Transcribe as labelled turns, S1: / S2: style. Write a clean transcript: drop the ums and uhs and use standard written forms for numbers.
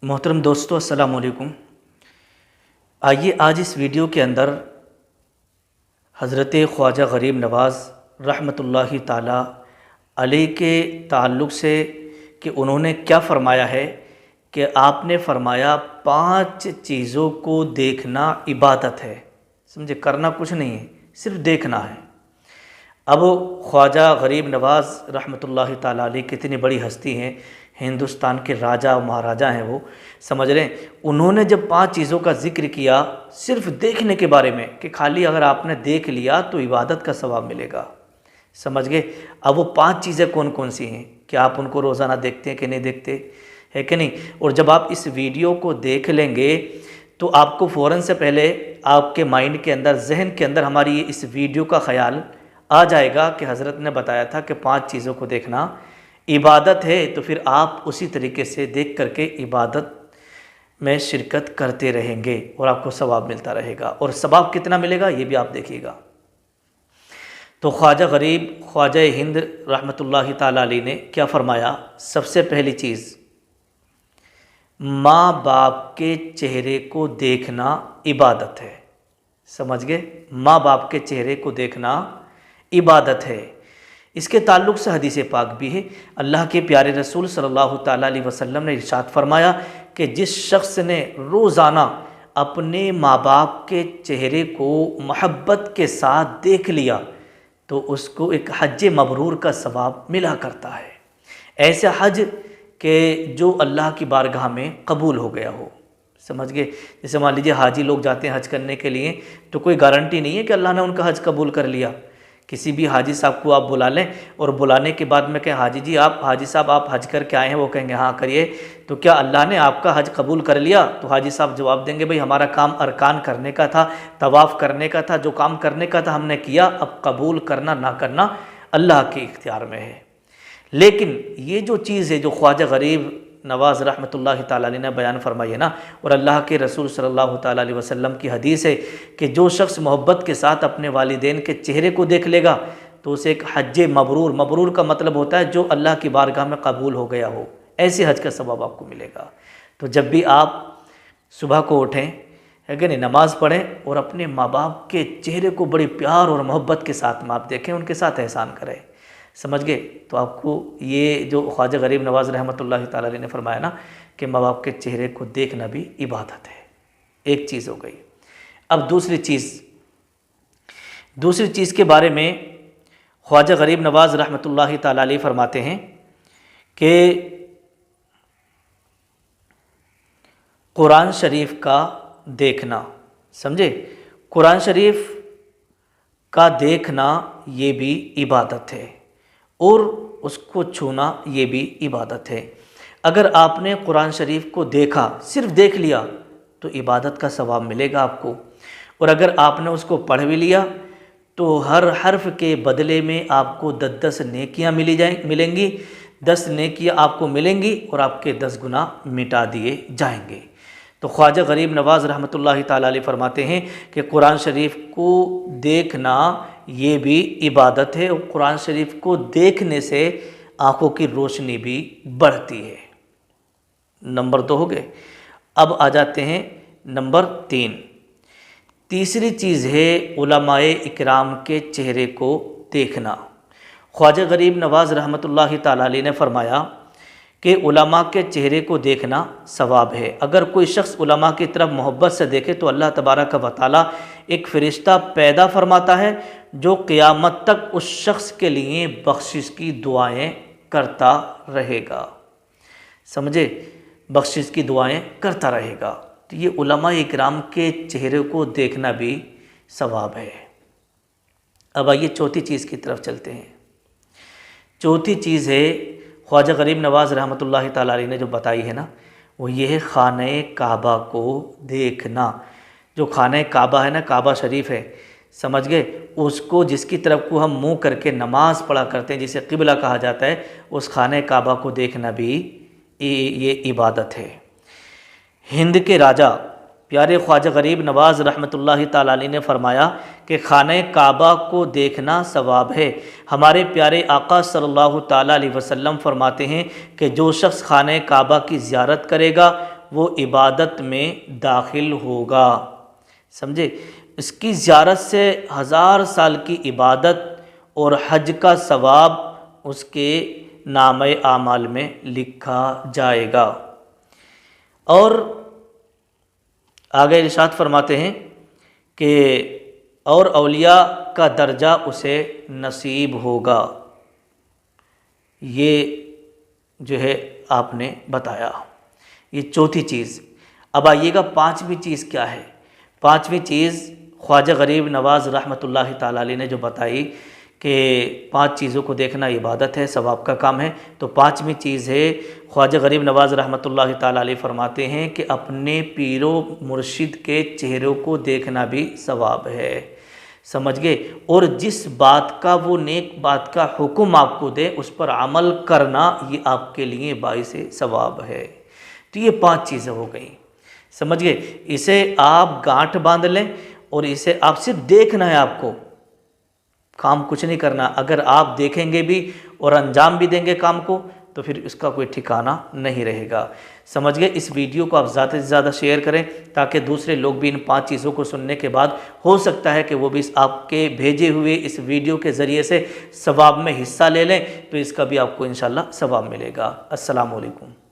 S1: محترم دوستو السلام علیکم۔ آئیے آج اس ویڈیو کے اندر حضرت خواجہ غریب نواز رحمۃ اللہ تعالی علیہ کے تعلق سے کہ انہوں نے کیا فرمایا ہے کہ آپ نے فرمایا 5 چیزوں کو دیکھنا عبادت ہے۔ سمجھے، کرنا کچھ نہیں ہے، صرف دیکھنا ہے۔ اب خواجہ غریب نواز رحمۃ اللہ تعالی علیہ کتنی بڑی ہستی ہیں، ہندوستان کے راجہ و مہاراجہ ہیں وہ، سمجھ رہے ہیں۔ انہوں نے جب 5 چیزوں کا ذکر کیا صرف دیکھنے کے بارے میں کہ خالی اگر آپ نے دیکھ لیا تو عبادت کا ثواب ملے گا، سمجھ گئے۔ اب وہ 5 چیزیں کون کون سی ہیں؟ کیا آپ ان کو روزانہ دیکھتے ہیں کہ نہیں دیکھتے، ہے کہ نہیں؟ اور جب آپ اس ویڈیو کو دیکھ لیں گے تو آپ کو فوراً سے پہلے آپ کے مائنڈ کے اندر، ذہن کے اندر ہماری اس ویڈیو کا خیال آ جائے گا کہ حضرت نے بتایا تھا کہ 5 چیزوں کو دیکھنا عبادت ہے، تو پھر آپ اسی طریقے سے دیکھ کر کے عبادت میں شرکت کرتے رہیں گے اور آپ کو ثواب ملتا رہے گا۔ اور ثواب کتنا ملے گا یہ بھی آپ دیکھیے گا۔ تو خواجہ غریب خواجہ ہند رحمۃ اللہ تعالی علیہ نے کیا فرمایا؟ سب سے پہلی چیز، ماں باپ کے چہرے کو دیکھنا عبادت ہے۔ سمجھ گئے، ماں باپ کے چہرے کو دیکھنا عبادت ہے۔ اس کے تعلق سے حدیث پاک بھی ہے، اللہ کے پیارے رسول صلی اللہ تعالیٰ علیہ وسلم نے ارشاد فرمایا کہ جس شخص نے روزانہ اپنے ماں باپ کے چہرے کو محبت کے ساتھ دیکھ لیا تو اس کو ایک حج مبرور کا ثواب ملا کرتا ہے، ایسا حج کہ جو اللہ کی بارگاہ میں قبول ہو گیا ہو۔ سمجھ گئے، جیسے مان لیجیے حاجی لوگ جاتے ہیں حج کرنے کے لیے تو کوئی گارنٹی نہیں ہے کہ اللہ نے ان کا حج قبول کر لیا۔ کسی بھی حاجی صاحب کو آپ بلا لیں اور بلانے کے بعد میں کہیں حاجی صاحب آپ حج کر کے آئے ہیں، وہ کہیں گے ہاں کریے، تو کیا اللہ نے آپ کا حج قبول کر لیا؟ تو حاجی صاحب جواب دیں گے بھئی ہمارا کام ارکان کرنے کا تھا، طواف کرنے کا تھا، جو کام کرنے کا تھا ہم نے کیا، اب قبول کرنا نہ کرنا اللہ کے اختیار میں ہے۔ لیکن یہ جو چیز ہے جو خواجہ غریب نواز رحمۃ اللہ تعالی علیہ نے بیان فرمائی ہے نا، اور اللہ کے رسول صلی اللہ تعالی علیہ وسلم کی حدیث ہے کہ جو شخص محبت کے ساتھ اپنے والدین کے چہرے کو دیکھ لے گا تو اسے ایک حج مبرور، مبرور کا مطلب ہوتا ہے جو اللہ کی بارگاہ میں قبول ہو گیا ہو، ایسے حج کا ثواب آپ کو ملے گا۔ تو جب بھی آپ صبح کو اٹھیں، ہے کہ نہیں، نماز پڑھیں اور اپنے ماں باپ کے چہرے کو بڑے پیار اور محبت کے ساتھ میں آپ دیکھیں، ان کے ساتھ احسان کریں، سمجھ گئے۔ تو آپ کو یہ جو خواجہ غریب نواز رحمۃ اللہ تعالی علیہ نے فرمایا نا کہ ماں باپ کے چہرے کو دیکھنا بھی عبادت ہے، ایک چیز ہو گئی۔ اب دوسری چیز کے بارے میں خواجہ غریب نواز رحمۃ اللہ تعالی علیہ فرماتے ہیں کہ قرآن شریف کا دیکھنا، سمجھے، قرآن شریف کا دیکھنا یہ بھی عبادت ہے، اور اس کو چھونا یہ بھی عبادت ہے۔ اگر آپ نے قرآن شریف کو دیکھا، صرف دیکھ لیا تو عبادت کا ثواب ملے گا آپ کو، اور اگر آپ نے اس کو پڑھ بھی لیا تو ہر حرف کے بدلے میں آپ کو 10 نیکیاں ملیں گی، 10 نیکیاں آپ کو ملیں گی اور آپ کے 10 گناہ مٹا دیے جائیں گے۔ تو خواجہ غریب نواز رحمۃ اللہ تعالی علیہ فرماتے ہیں کہ قرآن شریف کو دیکھنا یہ بھی عبادت ہے، اور قرآن شریف کو دیکھنے سے آنکھوں کی روشنی بھی بڑھتی ہے۔ نمبر 2 ہو گئے۔ اب آ جاتے ہیں نمبر 3۔ تیسری چیز ہے علماء اکرام کے چہرے کو دیکھنا۔ خواجہ غریب نواز رحمۃ اللہ تعالی علیہ نے فرمایا کہ علماء کے چہرے کو دیکھنا ثواب ہے۔ اگر کوئی شخص علماء کی طرف محبت سے دیکھے تو اللہ تبارک و تعالی ایک فرشتہ پیدا فرماتا ہے جو قیامت تک اس شخص کے لیے بخشش کی دعائیں کرتا رہے گا، سمجھے، بخشش کی دعائیں کرتا رہے گا۔ تو یہ علماء اکرام کے چہرے کو دیکھنا بھی ثواب ہے۔ اب آئیے چوتھی چیز کی طرف چلتے ہیں۔ چوتھی چیز ہے خواجہ غریب نواز رحمۃ اللہ تعالی علیہ نے جو بتائی ہے نا، وہ یہ ہے خانہ کعبہ کو دیکھنا۔ جو خانہ کعبہ ہے نا، کعبہ شریف ہے، سمجھ گئے، اس کو جس کی طرف کو ہم منہ کر کے نماز پڑھا کرتے ہیں، جسے قبلہ کہا جاتا ہے، اس خانہ کعبہ کو دیکھنا بھی یہ عبادت ہے۔ ہند کے راجہ پیارے خواجہ غریب نواز رحمۃ اللہ تعالی علیہ نے فرمایا کہ خانہ کعبہ کو دیکھنا ثواب ہے۔ ہمارے پیارے آقا صلی اللہ تعالی علیہ وسلم فرماتے ہیں کہ جو شخص خانہ کعبہ کی زیارت کرے گا وہ عبادت میں داخل ہوگا۔ سمجھے؟ اس کی زیارت سے 1000 سال کی عبادت اور حج کا ثواب اس کے نامہ اعمال میں لکھا جائے گا۔ اور آگے ارشاد فرماتے ہیں کہ اور اولیاء کا درجہ اسے نصیب ہوگا۔ یہ جو ہے آپ نے بتایا، یہ چوتھی چیز۔ اب آئیے گا پانچویں چیز کیا ہے؟ پانچویں چیز خواجہ غریب نواز رحمۃ اللہ تعالیٰ علیہ نے جو بتائی کہ 5 چیزوں کو دیکھنا عبادت ہے، ثواب کا کام ہے، تو پانچویں چیز ہے خواجہ غریب نواز رحمۃ اللہ تعالیٰ علیہ فرماتے ہیں کہ اپنے پیر و مرشد کے چہروں کو دیکھنا بھی ثواب ہے۔ سمجھ گئے؟ اور جس بات کا وہ نیک بات کا حکم آپ کو دے اس پر عمل کرنا یہ آپ کے لیے باعث ثواب ہے۔ تو یہ 5 چیزیں ہو گئیں، سمجھ گئے؟ اسے آپ گانٹھ باندھ لیں اور اسے آپ صرف دیکھنا ہے، آپ کو کام کچھ نہیں کرنا۔ اگر آپ دیکھیں گے بھی اور انجام بھی دیں گے کام کو تو پھر اس کا کوئی ٹھکانہ نہیں رہے گا۔ سمجھ گئے؟ اس ویڈیو کو آپ زیادہ سے زیادہ شیئر کریں تاکہ دوسرے لوگ بھی ان 5 چیزوں کو سننے کے بعد ہو سکتا ہے کہ وہ بھی آپ کے بھیجے ہوئے اس ویڈیو کے ذریعے سے ثواب میں حصہ لے لیں، تو اس کا بھی آپ کو انشاءاللہ ثواب ملے گا۔ السلام علیکم۔